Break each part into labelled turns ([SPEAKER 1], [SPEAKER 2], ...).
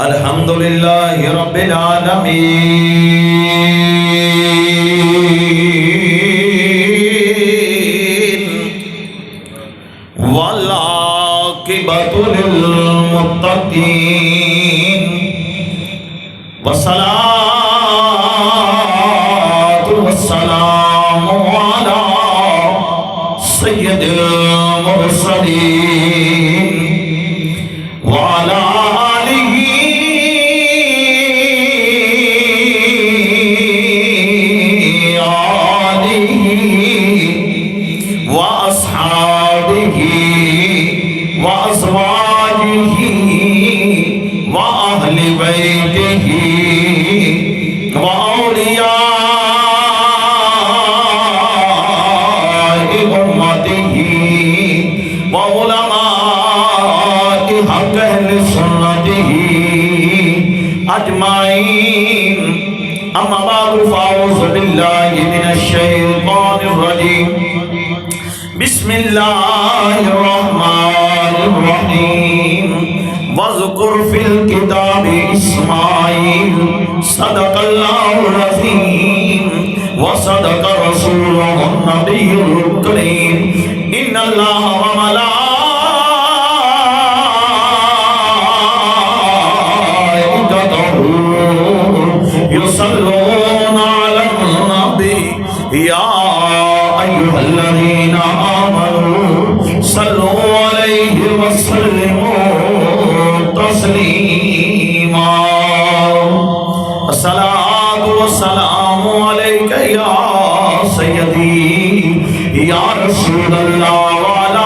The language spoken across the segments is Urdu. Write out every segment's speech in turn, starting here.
[SPEAKER 1] الحمدللہ رب العالمین والعاقبۃ للمتقین والصلاة والسلام علی سید المرسلین وعلی اجمعین اما بعد فاعوذ باللہ من الشیطان الرجیم بسم اللہ الرحمن الرحیم واذکر فی الکتاب اسماعیل صدق اللہ العظیم وصدق رسولہ النبی الکریم ان اللہ وملائکتہ يصلون على النبي يا أيها الذين آمنوا صلوا عليه وسلموا تسليما الصلاة والسلام عليك يا سيدي يا رسول الله وعلى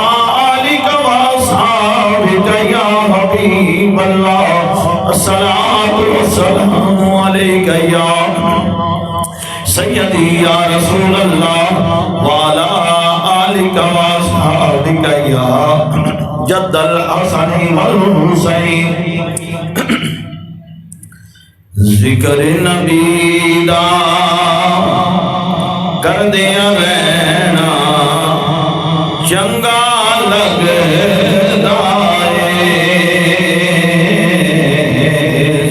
[SPEAKER 1] آلك وأصحابك يا حبيب الله الصلاة والسلام عليك يا سيدي يا رسول الله وعلى آلك وأصحابك يا جد الحسن والحسين ذکر نبی دا کر دیا رہنا چنگا لگدا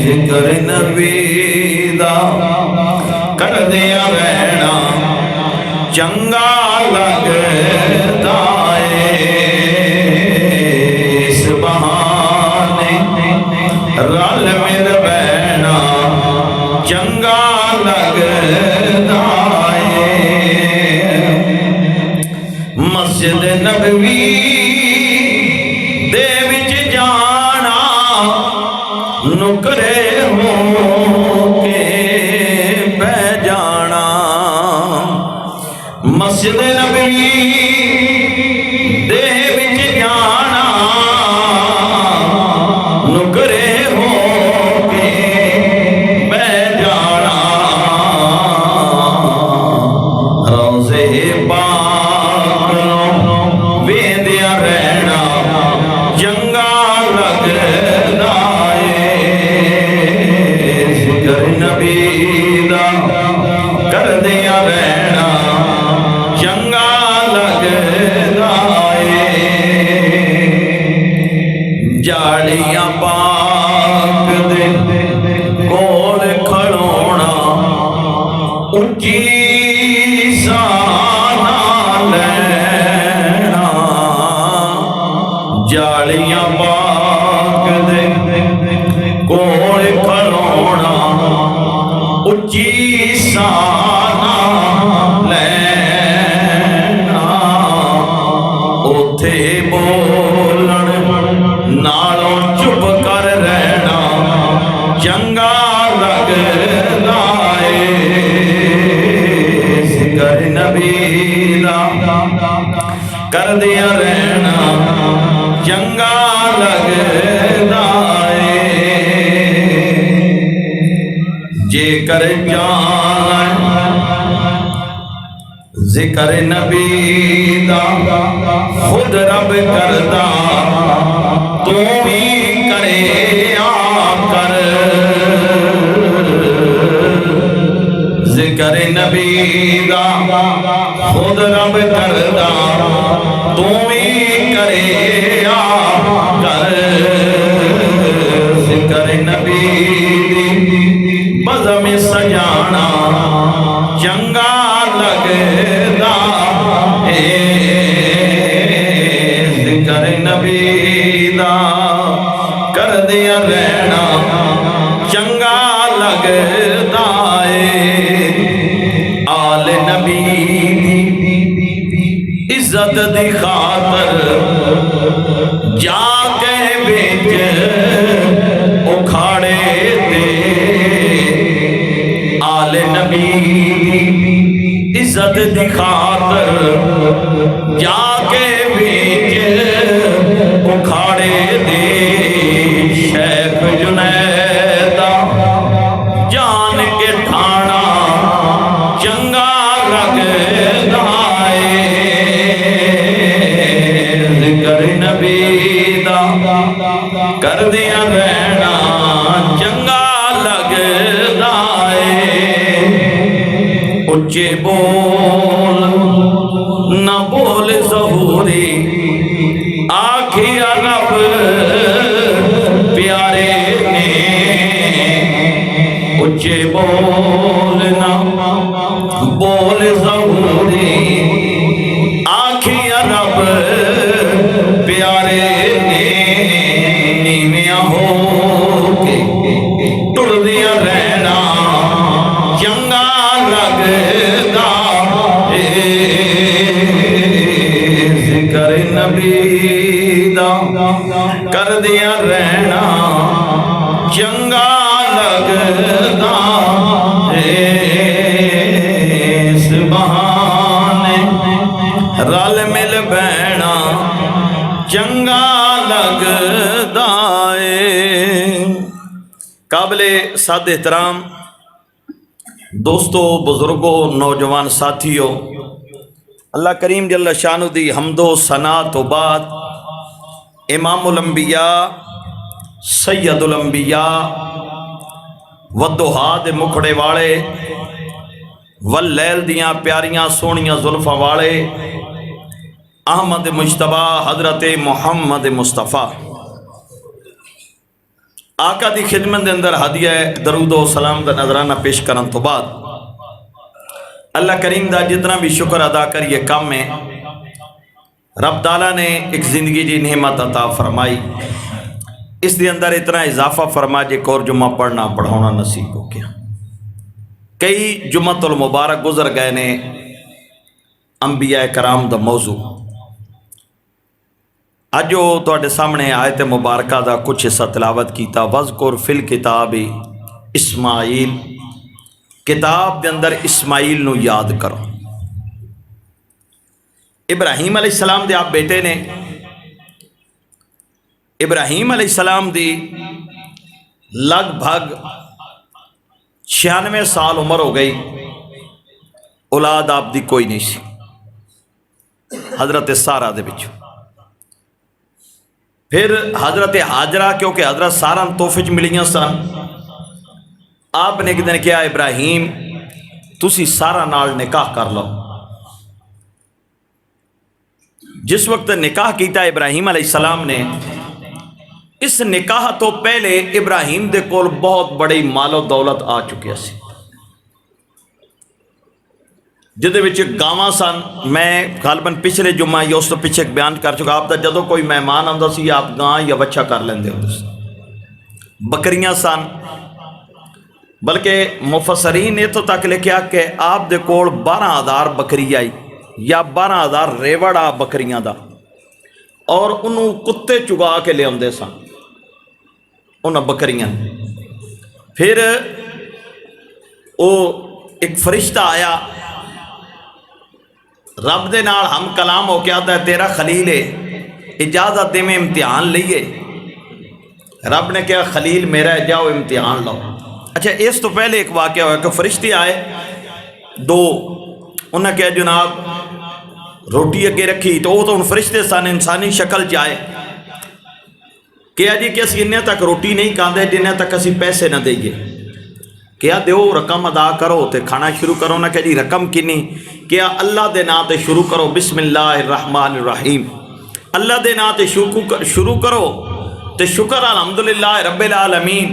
[SPEAKER 1] ذکر نبی دا کر دیا رہنا چنگا لگدا اس بہانے رل مل بہنا چنگا لگدا مسجد نبوی دے وچ جانا نکرے ہو کے بہ جانا مسجد نبوی دے وچ جانا نکرے ہو کے بہ جانا روزے پاک ویندیا رہنا چنگا لگدا نبی دا کر دیا رہنا چنگا لگدا جاڑیاں پاک دے کول کھڑونا اونچی سانا لینا جاڑیاں پاک دے کول کھڑونا اچھی سانا لینا اوتھے بولن نالوں چپ کر رہنا چنگا لگدا ذکر نبی دا کر دیا رہنا چنگا لگدا جے کر جان ذکر نبی دا خود رب کردا تو بھی کرے آ کر ذکر نبی دا خود رب کردا تو بھی کرے آ کر ذکر نبی بزم سجانا چنگا لگدا اے ذکر نبی دا کر دیا رہنا چنگا لگدا اے آل نبی دی عزت دی خاطر جا کے بیچ اکھاڑے دے آل نبی دی عزت دی خاطر جا کے بیچ اکھاڑے دے شیخ جنیدہ جان کے ٹھانا چنگا لگدا ذکر نبی دا کر دیا رہنا چنگا لگدا اے اچے بول نہ بول ظہوری آکھیا رب پیارے نے اچے بول نہ بول ظہوری آکھیا رب پیارے نے نیویاں ہو کے ٹر دیا رہنا چنگا لگدا اے ذکر نبی دا کر دیا رہنا چنگا لگدا اے سبحانے رل مل بہنا چنگا لگدا اے قابل صد احترام دوستو بزرگوں نوجوان ساتھیوں اللہ کریم جل شانہ دی حمد و ثنا تو بعد امام الانبیاء سید الانبیاء والضحیٰ دے مکھڑے والے واللیل دیاں پیاریاں سونیاں زلفاں والے احمد مجتبہ حضرت محمد مصطفیٰ آقا دی خدمت دے اندر ہدیہ درود و سلام دا نظرانہ پیش کرن تو بعد اللہ کریم دا جتنا بھی شکر ادا کریے کام میں رب تعالیٰ نے ایک زندگی جی نعمت عطا فرمائی اس دے اندر اتنا اضافہ فرما جے کور جمعہ پڑھنا پڑھونا نصیب ہو گیا کئی جمعۃ المبارک گزر گئے نے انبیاء کرام دا موضوع آج جو تواڈے سامنے آیت مبارکہ دا کچھ حصہ تلاوت کیتا وذکر فی الکتاب اسماعیل کتاب دے اندر اسماعیل نو یاد کرو ابراہیم علیہ السلام دے آپ بیٹے نے ابراہیم علیہ السلام دی لگ بھگ 96 سال عمر ہو گئی اولاد آپ دی کوئی نہیں سی حضرت سارہ دے بچوں پھر حضرت حاجرہ کیونکہ حضرت سارہ توفج ملیاں سن آپ نے ایک دن کیا ابراہیم تسی سارہ نال نکاح کر لو جس وقت نکاح کیتا ابراہیم علیہ السلام نے اس نکاح تو پہلے ابراہیم دے کول بہت بڑی مال و دولت آ چکیا سی جدے وچ گاواں سن میں غالباً پچھلے جمعہ یا اس تو پیچھے ایک بیان کر چکا آپ دا جدو کوئی مہمان آندا سی آپ گاں یا بچہ کر لیندے ہوندے سی بکریاں سن بلکہ مفسرین نے تو تک لکھیا کہ آپ دے کول 12,000 بکری آئی یا 12,000 ریوڑ آ بکریاں دا اور انہوں کتے چگا کے لے آندے سن انہاں بکریاں پھر او ایک فرشتہ آیا رب دے نال ہم کلام ہو کے آتا ہے تیرا خلیل ہے اجازت دے میں امتحان لئیے رب نے کہا خلیل میرا ہے جاؤ امتحان لو اچھا اس تو پہلے ایک واقعہ ہوا کہ فرشتے آئے دو انہوں نے کہا جناب روٹی اگے رکھی تو وہ تو ان فرشتے سن انسانی شکل جائے کہا جی کہ اسی انہیں تک روٹی نہیں کھاندے جنہیں تک اسی پیسے نہ دئیے کیا دیو رقم ادا کرو تے کھانا شروع کرو نہ کہ جی رقم کنی کیا اللہ دے نا تے شروع کرو بسم اللہ الرحمن الرحیم اللہ دے نا تے شروع کرو تے شکر الحمدللہ رب العالمین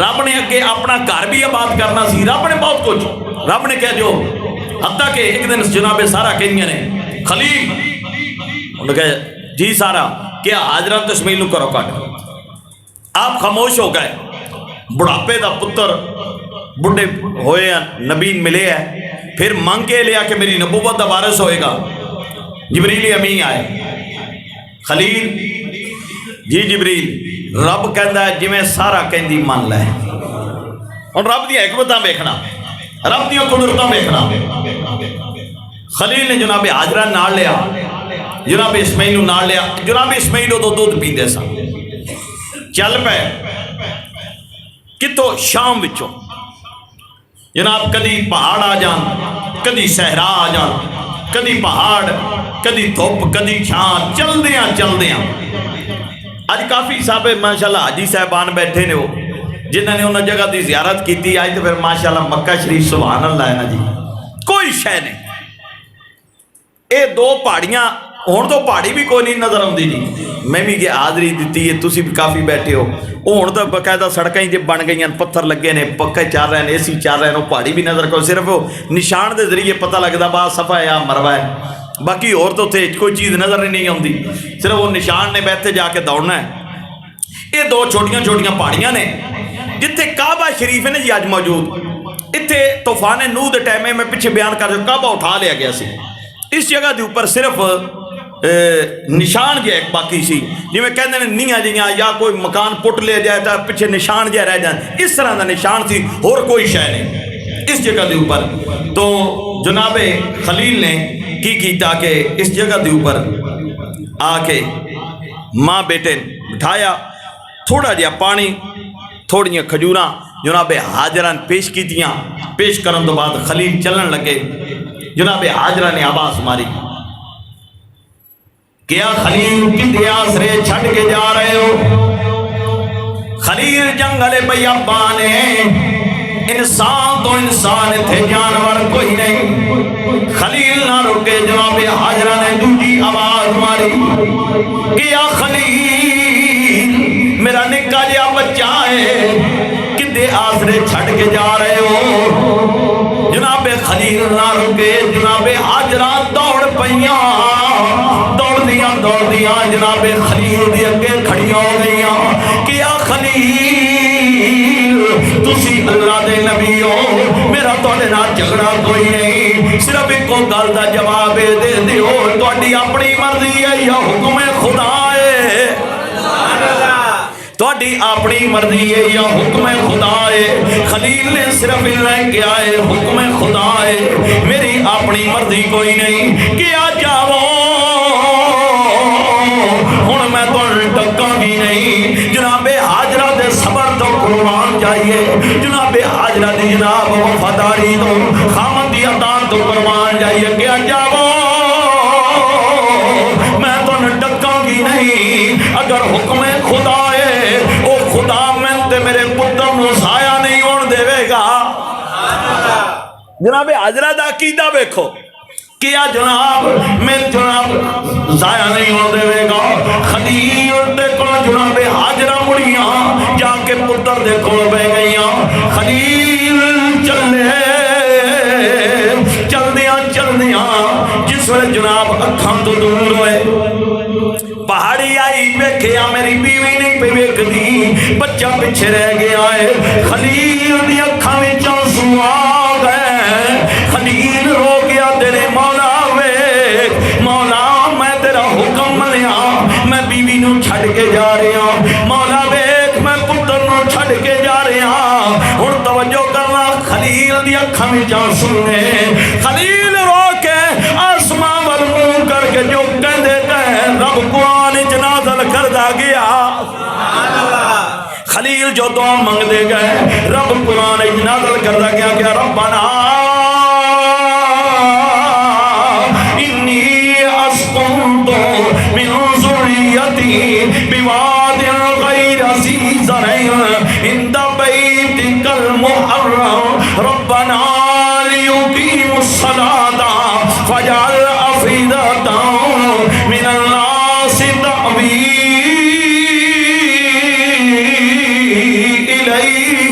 [SPEAKER 1] رب نے اگے اپنا گھر بھی آباد کرنا سی، رب نے بہت کچھ رب نے کہا جو حتیٰ کہ ایک دن جناب سارا کہنیاں نے خلیل انہوں نے کہا جی سارا کیا حاجرہ تو اسماعیل نو کرو کٹ، آپ خاموش ہو گئے، بڑھاپے دا پتر بڑھے ہوئے ہیں نبی ملے ہیں، پھر مانگ کے لیا کہ میری نبوت دا وارث ہوئے گا، جبریل امین آئے خلیل جی جبریل رب کہندا ہے جی میں سارا کہندی مان لے، اور رب دی حکمتاں ویکھنا رب دی قدرتاں ویکھنا۔ خلیل نے جناب حاجرہ نال لیا، جناب اسماعیل نو نال لیا، جناب اسماعیل تو دودھ پیندے سن، چل پے کتوں شام وچوں جناب کدی پہاڑ آ جان، کدی صحرا آ جان، کدی پہاڑ کدی دھوپ کدی چھان، چلدیاں اج کافی صاحب ماشاءاللہ حاجی صاحبان بیٹھے نے وہ جنہوں نے انہوں جگہ دی زیارت کی آج تو پھر ماشاءاللہ مکہ شریف سبحان اللہ ہے نا جی، کوئی شے نہیں، اے دو پہاڑیاں ہون تو پہاڑی بھی کوئی نہیں نظر آتی جی، میں بھی حاضری دیتی ہے تسی بھی کافی بیٹھے ہو، وہ ہوں تو باقاعدہ سڑکیں جی بن گئی ہیں، پتھر لگے نے، پکے چل رہے ہیں، اے سی چل رہے ہیں، وہ پہاڑی بھی نظر کوئی صرف وہ نشان دے ذریعے پتہ لگتا با صفا ہے یا مروا ہے، باقی اور تو تھے کوئی چیز نظر نہیں آتی، صرف وہ نشان نے بیٹھے جا کے دوڑنا ہے۔ یہ دو چھوٹیاں پہاڑیاں نے جتھے کعبہ شریف ہے نا جی آج موجود، اتھے طوفان نوح دے ٹائم میں پیچھے بیان کر دوں کعبہ اٹھا لیا گیا سی، اس جگہ دے اوپر صرف نشان جہ ایک باقی سی، جی میں کہتے ہیں نیاں جیاں یا کوئی مکان پٹ لے جائے تو پیچھے نشان جہ رہ جائیں، اس طرح دا نشان سی، اور کوئی شے نہیں اس جگہ دے اوپر۔ تو جناب خلیل نے کی کیتا کہ اس جگہ دے اوپر آ کے ماں بیٹے بٹھایا، تھوڑا جہا پانی تھوڑیاں کھجوراں جناب حاجرہ پیش کیتیاں، پیش کرن تو بعد خلیل چلن لگے، جناب حاجرہ نے آواز ماری کیا خلیل کتے آسرے چھٹ کے جا رہے ہو؟ خلیل جنگل بیابان ہے، انسان تو انسان تھے جانور کوئی نہیں، خلیل نہ رکے، جناب حاجرہ نے دوسری آواز ماری کیا خلیل میرا نکا جیا بچہ ہے کتے آسرے چھٹ کے جا رہے ہو؟ جناب خلیل نہ رکے، جناب حاجرہ دوڑ پئیاں، دوڑ دیاں جناب خلیل دی اگے کھڑیاں ہو گئیاں، کیا خلیل تسی اللہ دے نبی ہو، میرا تواڈے نال جھگڑا کوئی نہیں، صرف ایک گل دا جواب دے دیو، تواڈی اپنی مرضی ہے یا حکم خدا ہے؟ تواڈی اپنی مرضی ہے یا حکم خدا ہے؟ خلیل نے صرف لے کے آئے حکم خدا ہے، میری اپنی مرضی کوئی نہیں، کیا جاؤ ہن میں تو ٹکاں بھی نہیں، جناب حاجرہ دے صبر تو قربان جائیے، جناب حاجرہ دی جناب وفاداری تو خامد دی اطاعت تو قربان جائیے، کیا جاؤ میں تو ٹکاں بھی نہیں، اگر حکم خدا ہے او خدا میں تے میرے پتر نو سایہ نہیں ہون دے گا۔ جناب حاجرہ دا عقیدہ دیکھو، کیا جناب میں جناب ضائع نہیں ہو دے گا۔ خلیل دے کو جناب حاجرہ مڑیاں جا کے پتر دے کو بہ گئیاں، خلیل چل دیاں جس وقت جناب اکھاں تو دور ہوئے، پہاڑی آئی ویکھیا میری بیوی نہیں پہ ویکھ دی، بچہ پیچھے رہ گیا ہے، خلیل دی اکھاں وچ آنسو آ گئے، خلیل رو گیا تیرے مولا ویکھ، مولا میں تیرا حکم منیا، میں بیوی نو چھڑ کے جا رہا، مولا ویکھ میں پتر نو چھڑ کے جا رہا، ہن توجہ کرنا خلیل دی اکھاں وچ آنسو نے، خلیل رو کے آسمان ول منہ کر کے جو کہندے رب قرآن وچ نازل کردا گیا، خلیل جو دعا منگ دے گئے رب قرآن وچ نازل کردا گیا کہ ربنا انی اسکنت من ذریتی بواد غیر ذی زرع عند بیتک المحرم ربنا لیقیموا الصلاة فاجعل أفئدة من الناس تهوی إلیہم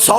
[SPEAKER 1] 100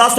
[SPEAKER 1] 10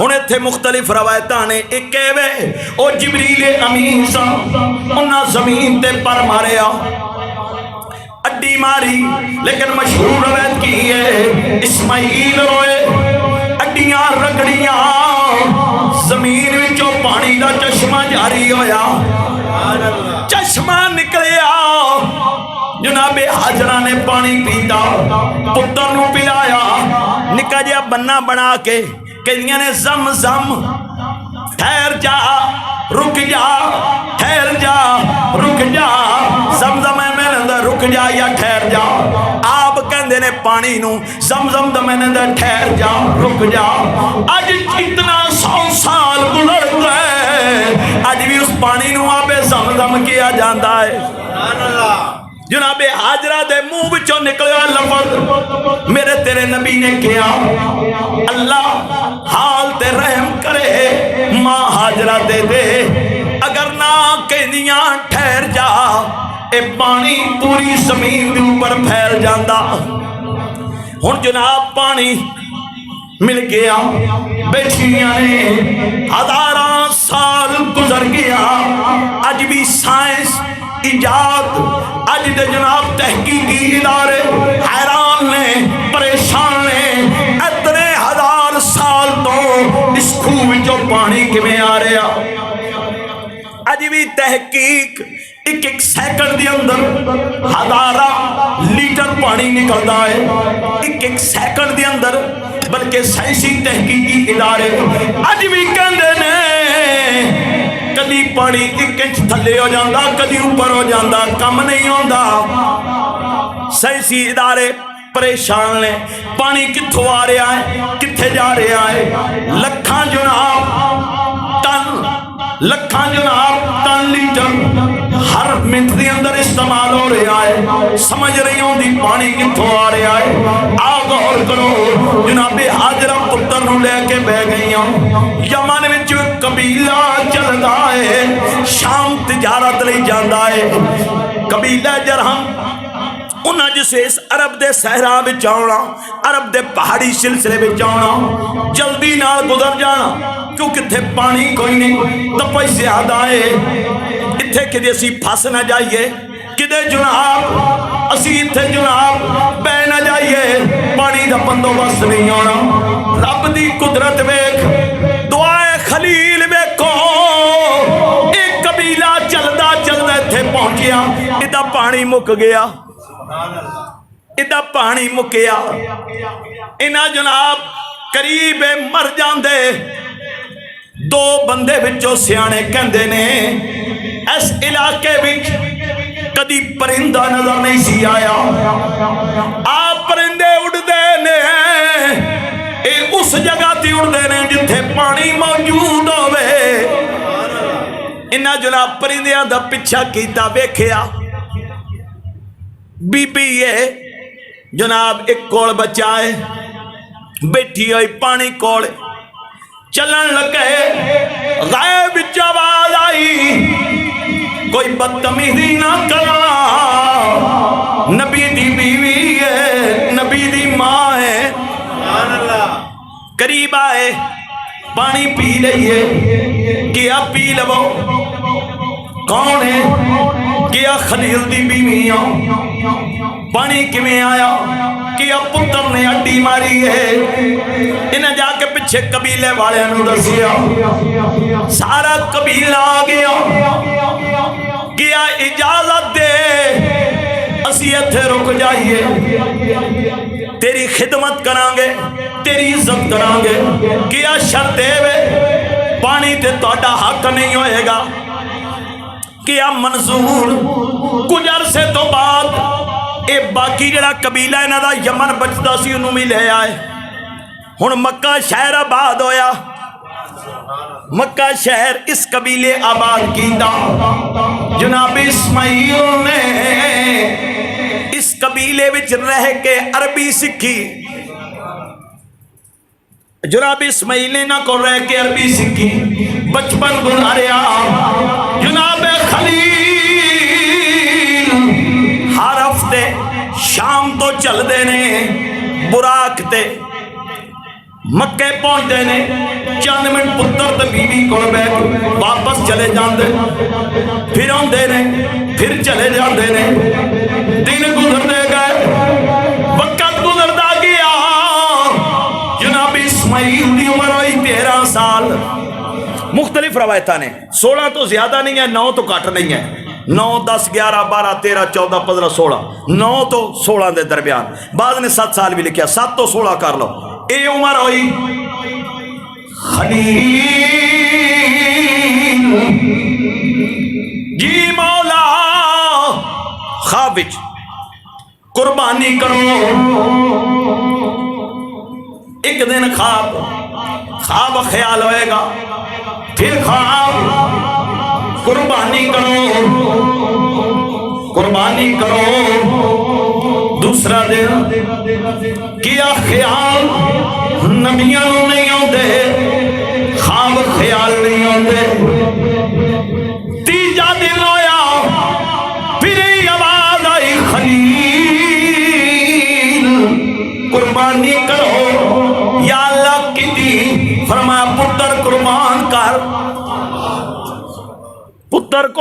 [SPEAKER 1] ہن ایتھے مختلف روایتاں نے، ایک وے او جبریل امین سا، انہاں زمین تے پر ماریا، اڈی ماری، لیکن مشہور روایت کی ہے اسماعیل روئے، اڈیاں رگڑیاں، زمین وچوں پانی دا چشمہ جاری ہویا، چشمہ نکلیا، جناب حاجرہ نے پانی پیتا، پتر نو پلایا، نکا جیا بنا بنا کے کہنیاں نے زم زم ٹھہر جا رک جا، ٹھہر جا رک جا، زم زم میں نے رک جا یا ٹھہر جا، آپ کہندے نے پانی نو زم زم دا میں نے ٹھہر جا رک جا۔ آج اتنا 100 سال گزر گئے، آج بھی اس پانی نو آبے زم زم کیا جاندہ ہے۔ جناب حاجرہ دے منہ وچوں نکلیا لفظ میرے تیرے نبی نے کیا، اللہ حال تے رحم کرے، ماں حاجرہ دے دے، اگر نہ کہنیاں ٹھہر جا، اے پانی پوری زمین دے اوپر پھیل جاندہ۔ ہن جناب پانی مل گیا، بیٹھیاں نے 1000 سال گزر گیا، آج بھی سائنس ایجاد، آج دے جناب تحقیقی ادارے حیران نے، پریشان نے، اتنے 1000 سال تو اس خوہ وچوں پانی کیویں آ رہا؟ آج بھی تحقیق ایک ایک سیکنڈ دے اندر 1000 لیٹر پانی نکلتا ہے، ایک ایک سیکنڈ دے اندر، بلکہ سائنسی تحقیقی ادارے آج بھی کہندے نے کدی پانی 1 انچ تھلے ہو جاندہ، کدی اوپر ہو جاندہ، کم نہیں ہوندہ۔ سائنسی ادارے پریشان نے، پانی کتھوں آ رہا ہے، کتھے جا رہا ہے، لکھاں جناب ٹن لیٹر ہر منٹ دے اندر استعمال ہو رہا ہے، سمجھ رہی ہوں دی پانی کتھوں آ رہا ہے۔ آگ غور کرو، جناب حاجرہ پتر نو لے کے بہ گئی ہوں، یمن وچ قبیلہ چلدا ہے، شام تجارت لئی جاندا ہے، قبیلہ جرہم، انہاں جسے اس عرب دے صحرا وچ آونا، عرب دے پہاڑی سلسلے وچ آونا، جلدی نال گزر جانا، کیونکہ تھے پانی کوئی نہیں، تپش زیادہ ہے، اتھے کدے اسی پھس نہ جائیے، کدے جناب اسی اتھے جناب بہ نہ جائیے، پانی دا بندوبست نہیں ہونا۔ رب دی قدرت ویکھ، دعائے خلیل ویکھو، ایک قبیلہ چلدا چلدا اتھے پہنچیا، ادھا پانی مک گیا، ادھا پانی مکیا، انہاں جناب قریب مر جاندے، 2 بندے وچوں سیانے کہندے نے اس علاقے وچ کدی پرندہ نظر نہیں سی آیا، آپ پرندے اڑدے نے، اے اس جگہ تی اڑدے نے جتھے پانی موجود ہوئے۔ انہاں جناب پرندیاں دا پچھا کیتا، ویکھیا بی بی یہ جناب ایک کوڑ بچائے بیٹھی ہوئی پانی کوڑ، چلن لگے، غائب وچ آواز آئی، کوئی بدتمیزی نہ کرنا، نبی دی بیوی ہے، نبی دی ماں ہے، قریب آئے، پانی پی لئیے، کیا پی لو، کون ہے؟ کیا خلیل دی بیویاں، پانی کیویں آیا؟ کیا پتر نے اڈی ماری ہے، انہیں جا کے پچھے قبیلے والے نو دسیا، سارا قبیلہ آ گیا، کیا اجازت دے اسی ایتھے رک جائیے، تیری خدمت کرانگے، تیری عزت کرانگے، کیا شرط ہے پانی تے توڑا حق نہیں ہوئے گا، کیا منظور؟ کچھ عرصے تو بعد اے باقی جڑا قبیلہ انہاں دا یمن بچدا سی انہوں بھی لے آئے، ہن مکہ شہر آباد ہویا، مکہ شہر اس قبیلے آباد کیتا، جناب اسماعیل نے اس قبیلے وچ رہ کے عربی سکھی، جناب اسماعیل نے نہ کو رہ کے عربی سکھی، بچپن گزاریا، جناب خلیل ہر ہفتے شام تو چل دے نے براق تے، مکے پہنچتے نے چند منٹ پتر تے بیوی کول بیٹھ واپس چلے جاندے پھر آندے نے پھر چلے جاندے نے دن گزرتے گئے وقت گزرتا گیا جناب اسماعیل دی عمر ہوئی 13 سال مختلف روایتاں نے 16 تو زیادہ نہیں ہے 9 تو کٹ نہیں ہے 9 10 11 12 13 14 15 16 9 تو 16 دے درمیان بعد نے 7 سال بھی لکھیا 7 تو 16 کر لو اے عمر ہوئی خلیل جی مولا خواب وچ قربانی کرو ایک دن خواب خیال ہوئے گا پھر خواب قربانی کرو دوسرا دن کیا خیال نبیاں نہیں آتے خواب خیال نہیں آتے تیجا دن ہویا پھر آواز آئی خلیل قربانی کرو یا اللہ کی فرمایا پتر قربان کر پتر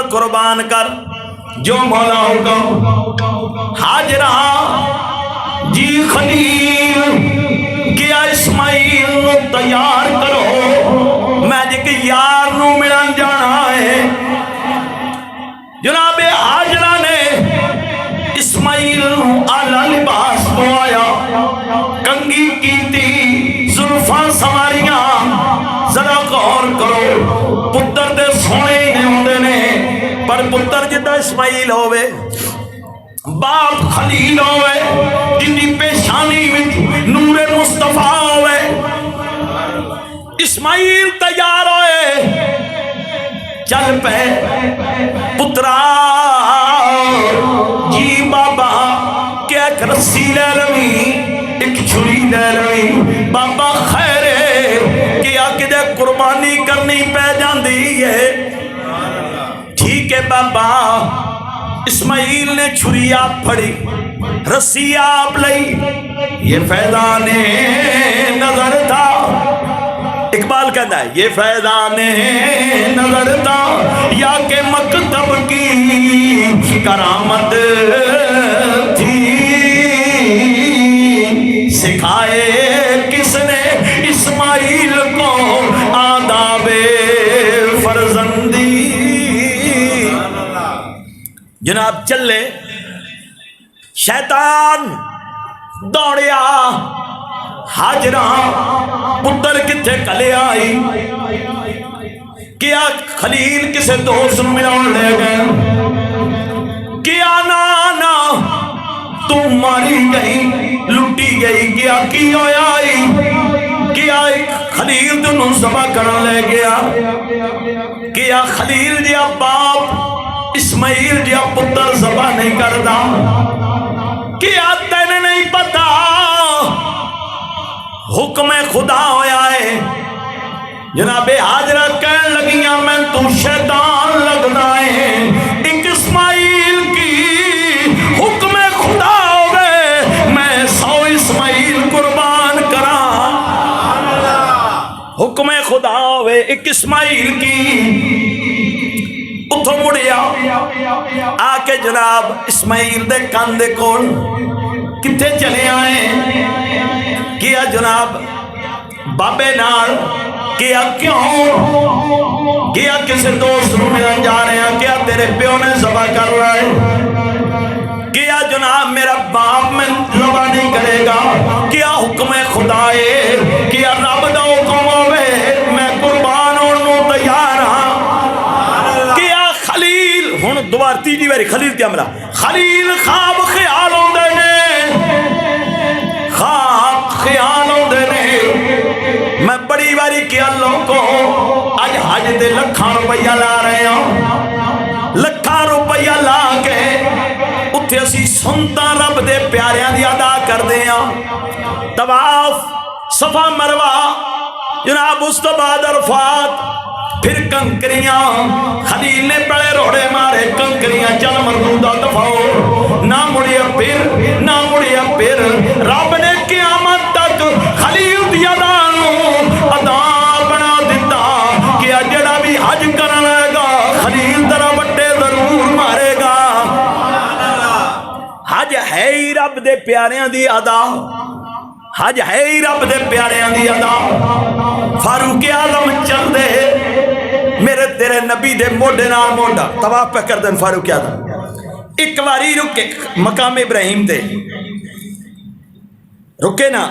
[SPEAKER 1] قربان کر جو مولا حکم حاجرہ جی خلیل کیا اسماعیل نو تیار کرو میں جی کہ یار نو ملن جانا ہے جناب حاجرہ نے اسماعیل نو اعلیٰ لباس پوایا کنگھی کیتی زلفاں سواریاں ذرا غور کرو پتر دے سونے ہی نہیں ہوندے نے پر پتر جدہ اسماعیل ہوئے باپ خلیل ہوئے جنی پیشانی میں نور مصطفیٰ ہوئے اسماعیل تیار ہوئے چل پہ پترا جی بابا کیا ایک رسی لے لوی ایک چھری لے لوی بابا خیر ہے کیا کدے قربانی کرنی پہ جاندی ہے ٹھیک ہے بابا اسماعیل نے چھری آپ پھڑی رسی آپ لئی یہ فیضان نظر تھا اقبال کہتا ہے یہ فیضان نظر تھا یا کہ مکتب کی کرامت تھی سکھائے کس نے اسماعیل کو آداب فرزندی جناب چلے شیطان دوڑیا حاجرہ پتر کتھے کلے آئی کیا خلیل کسے دوست ملاؤں لے گئے کیا نانا تم ماری گئی لٹی گئی کیا کی ہویا آئی کیا خلیل تنہوں ذبح کرن لے گیا کیا خلیل جیا باپ اسماعیل جیا پتر ذبح نہیں کردا کیا تینے نہیں پتا حکم خدا ہویا ہے جناب حاجرہ کہن لگیاں میں تو شیطان لگنا ہے ایک اسماعیل کی حکم خدا ہوئے میں 100 اسماعیل قربان کرا حکم خدا ہوئے ایک اسماعیل کی اتھو مڑیا آکے جناب اسماعیل دے کاندے کون کتے چلے آئیں کیا جناب بابے نال کیا کیوں کیا کسی دوست ملن جا رہے ہیں کیا تیرے پیو نے ذبح کر رہا ہے کیا جناب میرا باپ میں ذبح نہیں کرے گا کیا حکم خدا ہے کیا رب دا حکم ہوئے میں قربان ہونے تیار ہاں کیا خلیل ہن دوبارہ تیجی باری خلیل کیا ملا خلیل خواب خیال ہوندے نے خواب خیال ہوندے نے میں بڑی باری کیا لوگوں آج حج دے لکھاں روپیہ لا رہے ہوں لکھاں روپیہ لا کے اتھے اسی سنتا رب دے پیاریاں دی ادا کر دے ہیں طواف صفا مروہ جناب اس تو بعد عرفات پھر کنکریاں خلیل نے بڑے روڑے مارے کنکریاں چل مردودہ دفعو نہ مڑیا پھر رب نے قیامت تک خلیل دی ادا ادا بنا دیتا کہ جڑا بھی حج کرنا گا خلیل طرح بٹے ضرور مارے گا. حج ہے ہی رب دے پیاریاں دی ادا, حج ہے ہی رب دے پیاریاں دی ادا. فاروق اعظم چل دے میرے تیرے نبی دے موڈے نال موڈا طواف پہ کر دیں. فاروق اعظم ایک واری رکے مقام ابراہیم تے رکے نا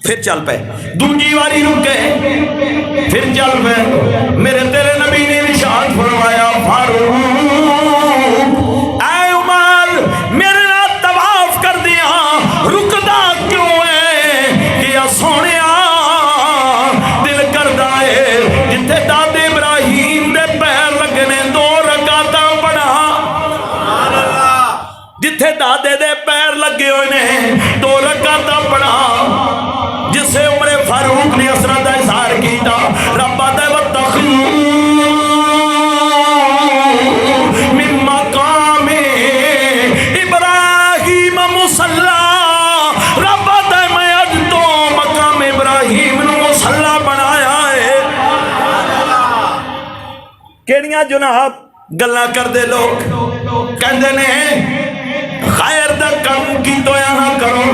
[SPEAKER 1] پھر چل پے, دوسری واری رکے پھر چل پے. میرے تیرے نبی نے ارشاد فرمایا فاروق اے عمر میرے نال طواف کر دیا رکدا کیوں ہے کہ سونے دل کردا ہے جتھے دادے ابراہیم دے پیر لگنے 2 رکعتاں پڑھا, جتھے دادے دے پیر لگے ہوئے نے 2 رکعتاں پڑھا. جسے عمر فاروق نے اسرا دا اظہار کیتا رب دے وتخلو من مقام ابراہیم مصلی, رب دے میں اج تو مقام ابراہیم نو مصلی بنایا ہے. کیڑیاں جناب گلاں کردے لوگ کہندے نے خیر دا کم کی تویا نہ کرو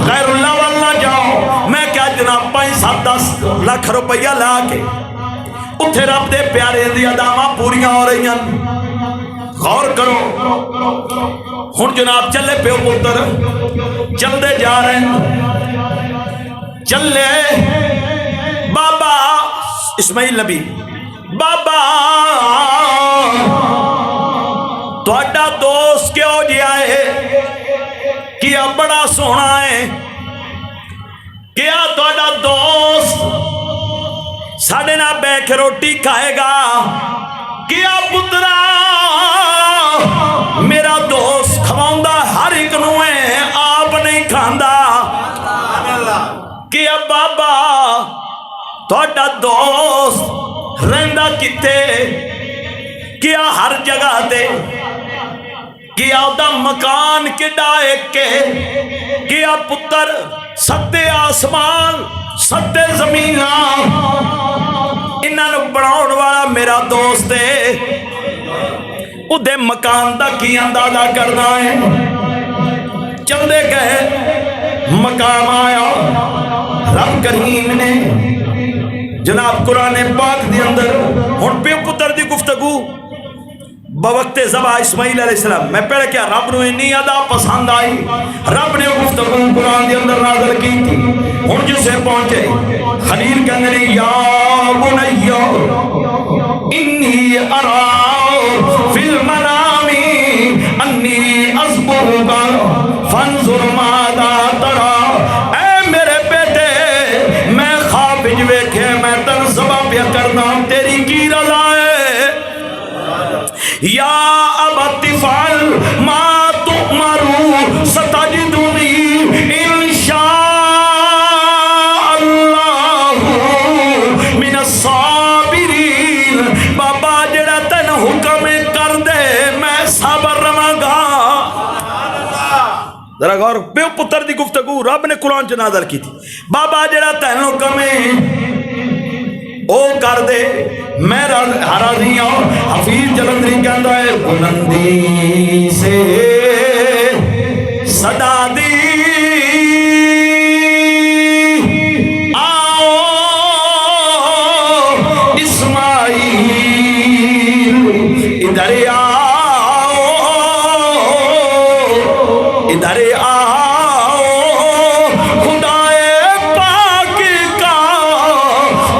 [SPEAKER 1] خیر اللہ واللہ جاؤ. میں کیا جناب 5-7-10 لاکھ روپیہ لا کے اتھے رب دے پیارے دی اداواں پوریاں ہو رہی ہیں. غور کرو ہن جناب چلے پیو پتر چل دے جا رہے ہیں. چلے بابا اسماعیل نبی بابا تہاڈا دوست کیوں جیا ہے کیا بڑا سونا ہے کیا تہاڈا دوست ساڈے نال بیٹھ کے روٹی کھائے گا کیا پترا میرا دوست کھواؤندا ہر ایک نو ہے آپ نہیں کھاندا. کیا بابا تہاڈا دوست رہندا کتے کیا ہر جگہ دے کیا دا مکان کڈا ایک کے کیا پتر 7 آسمان 7 زمیناں انہاں نوں بناؤن والا میرا دوست ہے او دے مکان دا کی اندازہ کرنا ہے. چلدے گئے مقام آیا رب کریم نے جناب قرآن پاک دی اندر ہن پیو پتر دی گفتگو بوقت ذبح اسماعیل علیہ السلام میں پہلے کیا رب نو انی ادا پسند آئی رب نے گفتگو قرآن دے اندر نازل کی تھی. ہن جسے پہنچے خلیل کہنے لگے یا بنی انی ارا فی المنام انی اذبحک فانظر ماذا تری. اے میرے بیٹے میں خواب وچ ویکھے میں تن ذبح پیا کرنا تیری کی رضا ہے. یا ابت فعل ما تؤمر ستجدنی انشاء اللہ من الصابرین. بابا جڑا تین حکم کر دے میں صبر رواں گا. ذرا غور پیو پتر دی گفتگو رب نے قرآن چ نازل کی تھی. بابا جڑا تین حکم او کر دے میں راضی ہوں. حفیظ جلندری کہندا ہے بلندی سے صدا دی آؤ اسماعیل ادھر آؤ ادھر آؤ خدائے پاک کا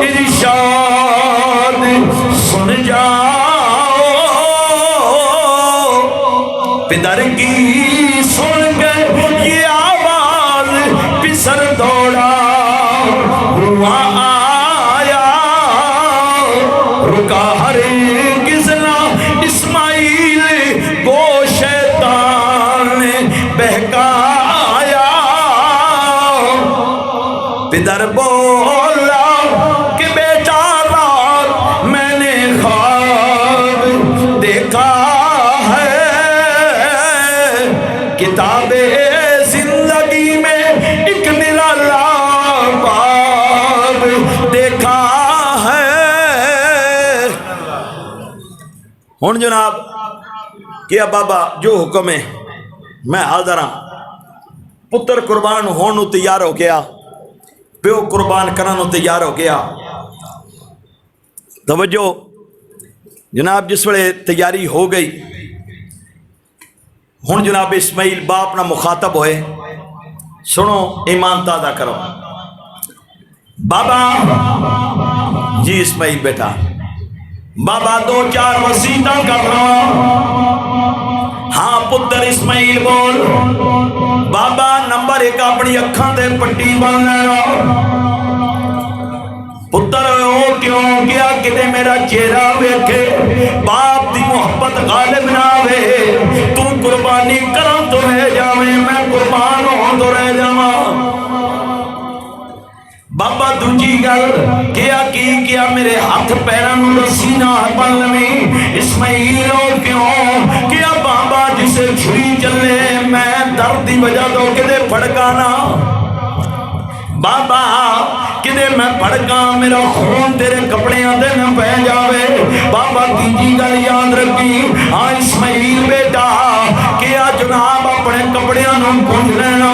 [SPEAKER 1] ارشاد سن جاؤ. پدر کی سن کے یہ آواز پسر دوڑا ہوا آیا رکا ہر کس نہ اسماعیل کو شیطان نے بہکایا. پدر بولا کہ بیچارہ میں نے خواب دیکھا ہے کتاب زندگی ہوں جناب کیا بابا جو حکم ہے میں حاضر ہاں۔ پتر قربان ہون تیار ہو گیا، پیو قربان کرنے تیار ہو گیا۔ توجہ جناب، جس ویلے تیاری ہو گئی ہوں جناب اسماعیل باپ نہ مخاطب ہوئے، سنو ایمان تازہ کرو۔ بابا جی اسماعیل بیٹا، بابا دو چار وسیعتاں کر رہا۔ ہاں پتر اسماعیل بول۔ بابا نمبر ایک اپنی اکھاں تے پٹی بن لینا۔ پتر او کیوں کیا کتے میرا چہرہ ویکھے، باپ دی محبت غالب نہ آوے، تو قربانی کرم تو رہ جاویں میں قربان ہوں تو رہ جاواں۔ بابا دوجی گل کیا میرے ہاتھ پیروں رسی نہ بن لویں۔ اسماعیل او کیوں کیا بابا جسے چھری چلے میں درد دی وجہ تو کدے پھڑکانا، بابا کدے میں پھڑکا میرا خون تیرے کپڑیاں دے نہ پہ جاوے۔ بابا تیجی گل یاد رکھی، ہاں اسماعیل بیٹا کیا جناب اپنے کپڑیاں نوں پونج لینا،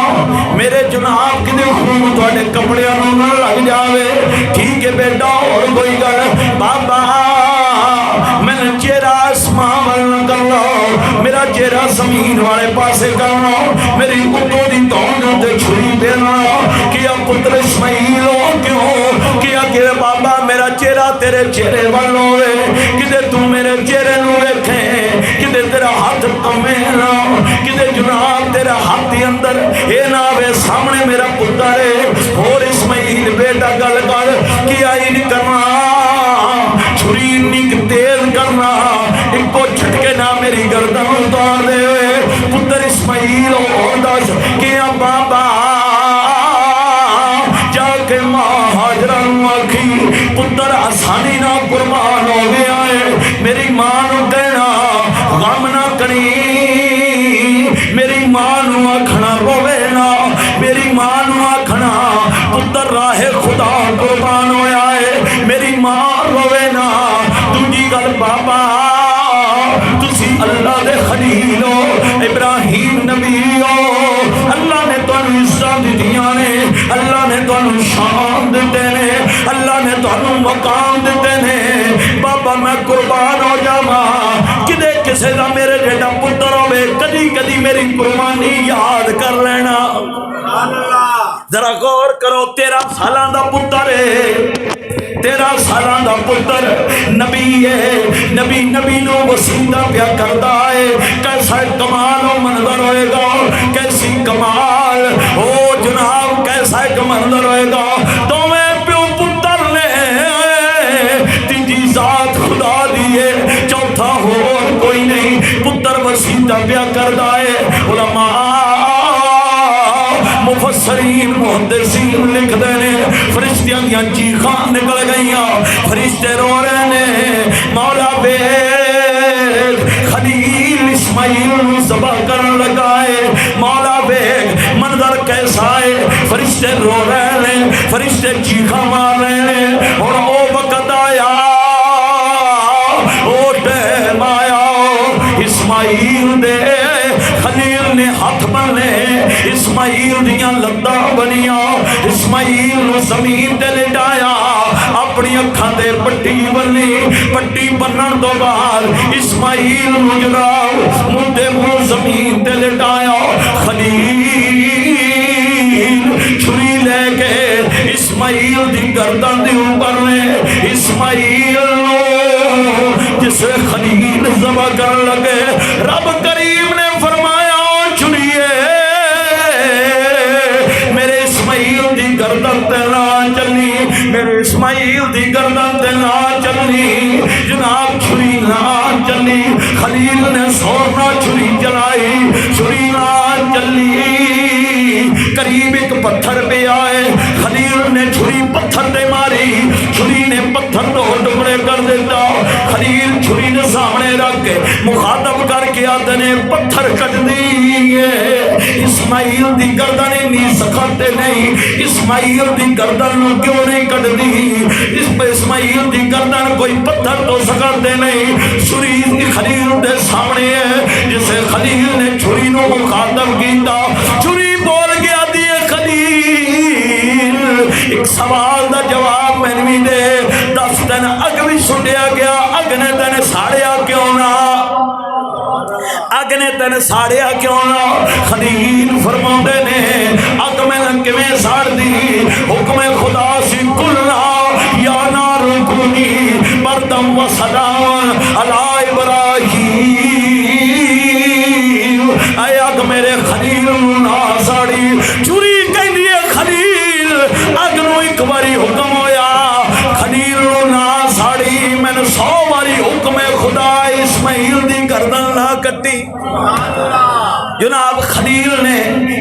[SPEAKER 1] میرے جناب کدے خون تواڈے کپڑیاں نوں نہ لگ جاوے۔ ٹھیک ہے بیٹا اور کوئی گل بابا میں چہرہ آسمان وال نہ کر لو، میرا چہرہ زمین والے پاسے کرنا، میری اتوں دی دونوں تے چھری دینا۔ کیا پتر اسماعیل ہو کیوں کیا کہ بابا میرا چہرہ تیرے چہرے وال ہوئے، کدے تو میرے چہرے نو ویکھیں، کدے تیرا ہاتھ کمے نہ، کدے جناب تیرا ہاتھ دی اندر اے نہ آوے سامنے میرا پتر ہے۔ اور اسماعیل بیٹا گل کر کیا ہی نہیں کرنا، چھری نک تیز کرنا، ایک کو جھٹکے نہ میری گردن اتار دے۔ پتر اسماعیل اور دس کیا بابا جا کے ماں ہاجرہ آکھی پتر آسانی نہ قربان ہو گیا ہے، میری ماں نو کہنا غم نہ کری، میری ماں نو آکھنا روے نہ، میری ماں نو آکھنا پتر راہ خدا قربان ہویا ہے، میری ماں روے نہ۔ دوجی گل بابا تسی اللہ دے خلیل ہو، ابراہیم نبی ہو، اللہ نے تانوں عزت دتیاں نے، اللہ نے تانوں شان دتے نے، اللہ نے تانوں مقام دتے نے۔ بابا میں قربان ہو جاواں، کدے کسے دا میرے جیڑا پتر ہوے کدی کدی میری قربانی یاد کر لینا۔ ذرا غور کرو، 13 سالاں دا پتر ہے، 13 سالاں دا پتر نبی ہے، نبی نو وسیلہ پیا کردا ہے، کیسا کمال و منظر ہوئے گا، کیسی کمال او جناب کیسا ایک منظر ہوئے گا۔ تو میں پیو پتر نے تیجی ذات خدا دیے، چوتھا ہو کوئی نہیں، پتر وسیلہ پیا کردا ہے۔ علماء مفسرین محدثین لکھ دینے فرشتیاں دیاں چیخاں نکل گئیاں، فرشتے رو رہے نے، مولا بیگ خلیل اسماعیل نو ذبح کرن لگا ہے، مولا بیگ منظر کیسا ہے، فرشتے رو رہے نے، فرشتے چیخاں مار رہے نے۔ اور او وقت آیا، او ٹائم آیا، اسماعیل دے خلیل نے ہاتھ بننے، اسماعیل دیاں لتاں بنیاں، اسماعیل نو زمین تے لٹایا، اپنی اکھاں تے پٹی بنی، پٹی بنن تو بعد اسماعیل نو جناب منہ تے منہ زمین تے لٹایا۔ خلیل چھری لے کے اسماعیل دی گردن دے اوپر نے، اسماعیل نو جسے خلیل ذبح کرن لگے، رب کریم نے فرمایا چھریے میرے اسماعیل دی گردن تے نہ چلی، میرے اسماعیل دی گردن تے نہ چلی، جناب چھری نہ چلی، خلیل نے زور نہ چھری چلائی، چھری نہ چلی، قریب ایک پتھر پہ آئے، خلیل نے چھری پتھر تے ماری، چھری نے پتھر تو ٹکڑے کر دیتا، خلیل چھری نے سامنے رکھ کے مخاطب کر کے آتے نے پتھر کٹ دیے اسماعیل دی گردن نہیں سکھاتے نہیں اسماعیل دی گردن کیوں نہیں کٹ دی اسماعیل دی گردن کوئی پتھر تو سکھاتے نہیں چھری خلیل دے سامنے ہے جسے خلیل نے چھری نو مخاطب کیتا چھری بول گیا دیے خلیل ایک سوال دا جواب میں بھی دے 10 دن اگ بھی سٹیا گیا اگ نے تین ساڑیا کیوں نہ اگ نے تین ساڑیا کیوں نہ خلیل فرماندے نے اگ میں لنگ میں ساڑ دی حکم خدا سی کلنا یا نار کونی بردم و سلام علی ابراہیم اے اگ میرے خلیل نہ ساڑی چوری کہیں دیئے خلیل اگ نو ایک باری حکم ہویا خلیل نہ ساڑی میں نے 100 باری حکم خدا اسماعیل دی گردن نہ کٹی جناب خلیل نے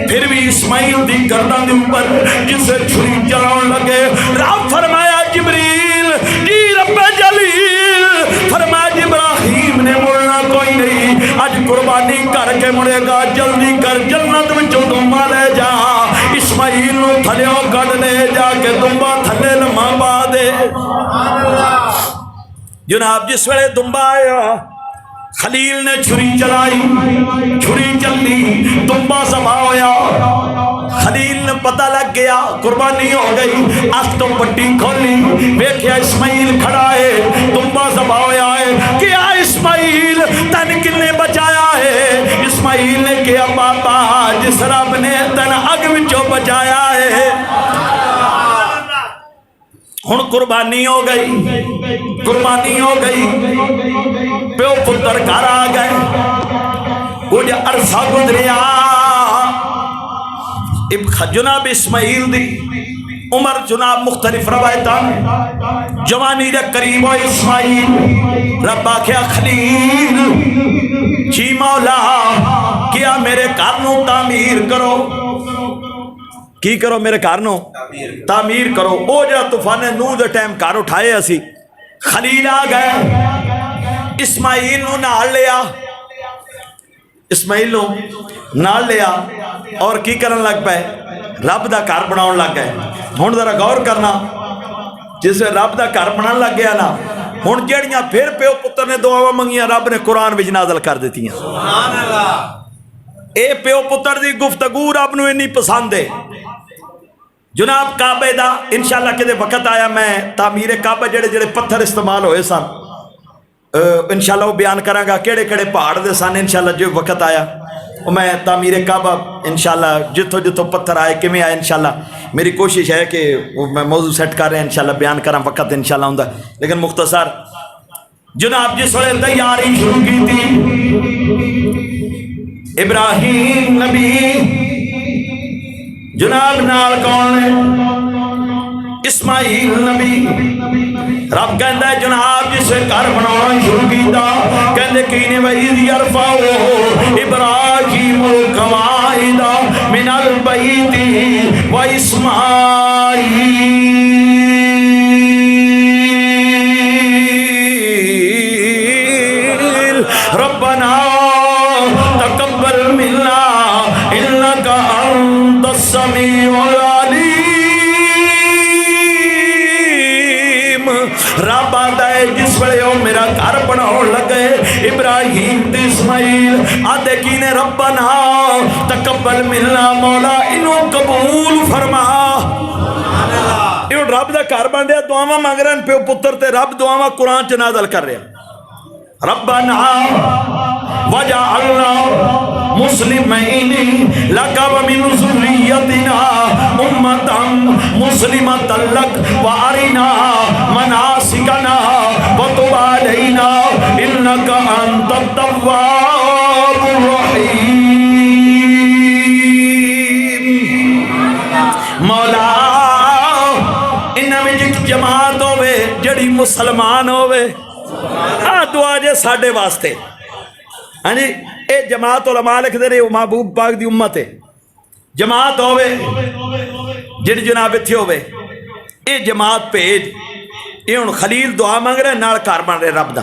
[SPEAKER 1] پھر بھی اسماعیل دی گردن دے اوپر جسے چھری چلاؤں لگے رب فرمایا جبریل جی رب جلیل فرمایا ابراہیم نے مڑنا کوئی نہیں آج قربانی کر کے مڑے گا جلدی کر جنت میں جو دنبا لے جا اسماعیل نو تھلیوں کٹ لے جا کے دنبا تھلے لمحہ با دے جناب جس ویلے دنبا آیا خلیل نے چھری چلائی چھری چلی دنبا سبا ہویا خلیل نے پتہ لگ گیا قربانی ہو گئی آس تو پٹی کھولی ویکھیا اسماعیل کھڑا ہے دنبا سبا ہویا ہے کیا اسماعیل تن کنے بچایا ہے اسماعیل نے کیا پاپا جس رب نے تن اگ وچوں بچایا ہے ہن قربانی ہو گئی قربانی ہو گئی پیو پتر گھر آ گئے کچھ عرصہ گزریا جناب اسماعیل دی عمر جناب مختلف روایتاں جوانی دے قریب ہو اسماعیل رب آکھیا خلیل جی مولا کیا میرے گھر نو تعمیر کرو کی کرو میرے گھر نو تعمیر کرو او جا طوفان نوح دے ٹائم گھر اٹھائے اسی خلیل آ گئے اسماعیل نو نال لیا اسماعیل نو نال لیا اور کی کرن لگ پے رب دا گھر بناؤن لگ گئے ہن ذرا غور کرنا جسے رب دا گھر بنان لگ گیا نا ہن جڑیاں پھر پیو پتر نے دعاواں منگیاں رب نے قرآن وچ نازل کر دتیاں سبحان اللہ اے پیو پتر دی گفتگو رب نو اتنی پسند ہے جناب کعبے دا انشاءاللہ کدے وقت آیا میں تعمیر کعبہ جڑے جڑے پتھر استعمال ہوئے سن انشاءاللہ وہ بیان کراں گا کیڑے کیڑے پہاڑ دے سن انشاءاللہ جو وقت آیا میں تعمیر کعبہ انشاءاللہ جتھوں جتھوں پتھر آئے کیویں آئے انشاءاللہ میری کوشش ہے کہ میں موضوع سیٹ کر رہے ہیں انشاءاللہ بیان کراں وقت انشاءاللہ ہوندا لیکن مختصر جناب جس ویلے تیاری شروع کی تھی ابراہیم نبی جناب نال کون ہے اسماعیل نبی رب کہندا ہے جناب جسے گھر بنانا شروع کیتا کہندے کینے وَإِذْ يَرْفَعُ إِبْرَاهِيمُ الْقَوَاعِدَ مِنَ الْبَيْتِ وَإِسْمَاعِيلُ رَبَّنَا تَقَبَّلْ مِنَّا إِنَّكَ أَنْتَ السَّمِيعُ الْعَلِيمُ رب آدھا ہے جس وڑے ہو میرا گھر بناؤ لگے ابراہیم تے اسماعیل آدھے کینے ربنا تقبل منا مولا انہوں قبول فرما یہ رب دا گھر بن رہا دعاواں مانگ رہے ہیں پیو پتر تے رب دعاواں قرآن چ نازل کر رہے ہیں ربنا وجعلنا مسلمین لک ومن ذریتنا امتا مسلمتا لک وارنا مناسکنا وتب علینا انک انت التواب الرحیم مولا انہاں وچ ایک جماعت ہوے جڑی مسلمان ہوے دعا جے ساڈے واسطے ہاں جی اے جماعت علماء لکھ دے رہے محبوب پاک دی امت ہے جماعت ہوے جڑی جناب ایتھے ہوے اے جماعت بھیج اے ہن خلیل دعا مانگ رہے نال گھر بن رہے رب دا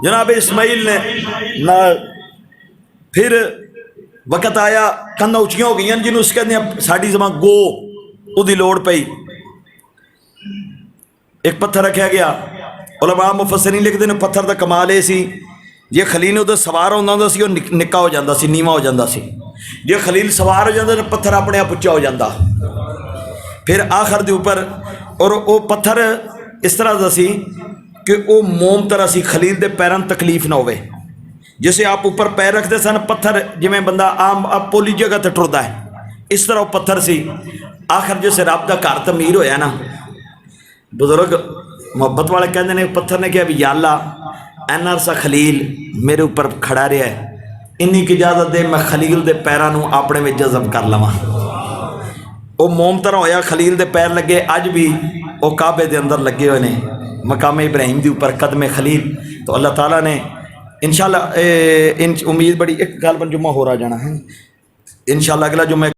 [SPEAKER 1] جناب اسماعیل نے نہ پھر وقت آیا کندھا اچھیاں ہو گئی جنہوں اس کہتے ہیں ساڑی زمان گو او دی لوڑ پئی ایک پتھر رکھا گیا علماء مفسرین لکھتے ہیں پتھر دا کمال ہے سی یہ خلیل ادھر سوار ہوتا سی وہ نکا ہو جاتا سی نیواں ہو جاتا سی جی خلیل سوار ہو جاتا پتھر اپنے آپ اچا ہو جاتا پھر آخر دے اوپر اور وہ پتھر اس طرح دا سی کہ وہ موم طرح سی خلیل دے پیران تکلیف نہ ہوئے جیسے آپ اوپر پیر رکھتے سن پتھر جویں بندہ عام آپ پولی جگہ تے ٹردا ہے اس طرح وہ پتھر سی آخر جیسے رب دا گھر تعمیر ہویا نا بزرگ محبت والے کہندے نے پتھر نے کہا بھی یا اللہ این عرصہ خلیل میرے اوپر کھڑا رہا ہے انی کی اجازت دے میں خلیل دے پیرانوں اپنے میں جذب کر لواں وہ موم طرح ہویا خلیل دے پیر لگے اج بھی وہ کعبے دے اندر لگے ہوئے نے مقام ابراہیم دے اوپر قدم خلیل تو اللہ تعالیٰ نے انشاءاللہ امید بڑی ایک گل پر جمعہ ہو رہا جانا ہے انشاءاللہ اگلا جمعہ